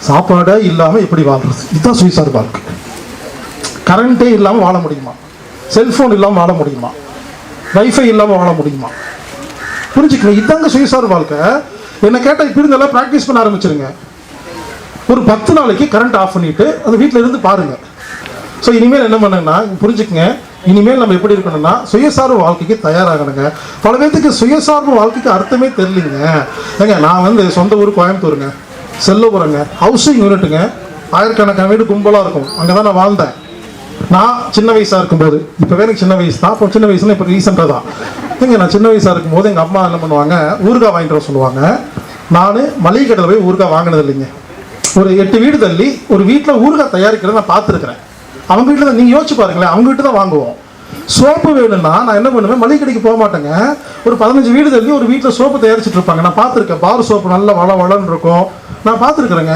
சாப்பாடே இல்லாமல் எப்படி வாழ்றது? இதுதான் சுயசார்பு வாழ்க்கை. கரண்ட்டே இல்லாமல் வாழ முடியுமா? செல்ஃபோன் இல்லாமல் வாழ முடியுமா? வைஃபை இல்லாமல் வாழ முடியுமா? புரிஞ்சுக்கணும், இதாங்க சுயசார்பு வாழ்க்கை. என்ன கேட்டால் இப்படி இருந்தெல்லாம் ப்ராக்டிஸ் பண்ண ஆரம்பிச்சிருங்க. ஒரு 10 நாளைக்கு கரண்ட் ஆஃப் பண்ணிவிட்டு அது வீட்டில் இருந்து பாருங்கள். ஸோ இனிமேல் என்ன பண்ணுங்கன்னா புரிஞ்சுக்குங்க, இனிமேல் நம்ம எப்படி இருக்கணும்னா சுயசார்பு வாழ்க்கைக்கு தயாராகணுங்க. பல பேர்த்துக்கு சுயசார்பு வாழ்க்கைக்கு அர்த்தமே தெரியலிங்க. ஏங்க நான் சொந்த ஊர் கோயம்புத்தூருங்க, செல்லபுரங்க, ஹவுசிங் யூனிட்டுங்க, ஆயிரக்கணக்கான வீடு கும்பலாக இருக்கும். அங்கே தான் நான் வாழ்ந்தேன். நான் சின்ன வயசாக இருக்கும்போது, இப்போவே எனக்கு சின்ன வயசு தான், இப்போ சின்ன வயசுல இப்போ ரீசெண்டாக தான். நான் சின்ன வயசாக இருக்கும்போது எங்கள் அம்மா என்ன பண்ணுவாங்க, ஊறுகாய் வாங்கிட்டு வர சொல்லுவாங்க. நான் மளிகை கடையில் போய் ஊறுகாய் வாங்கினது இல்லைங்க. ஒரு 8 வீடு தள்ளி ஒரு வீட்டில் ஊறுகாய் தயாரிக்கிறத நான் பார்த்துருக்குறேன். அவங்க வீட்டில் தான், நீங்கள் யோசிச்சு பாருங்களேன், அவங்க வீட்டு தான் வாங்குவோம். சோப்பு வேணும்னா நான் என்ன பண்ணுவேன், மளிகை கடைக்கு போக மாட்டேங்க. ஒரு 15 வீடு தள்ளி ஒரு வீட்டில் சோப்பு தயாரிச்சுட்டு இருப்பாங்க. நான் பார்த்துருக்கேன். பார் சோப்பு நல்லா வளன்னு இருக்கும், நான் பார்த்துருக்குறேங்க.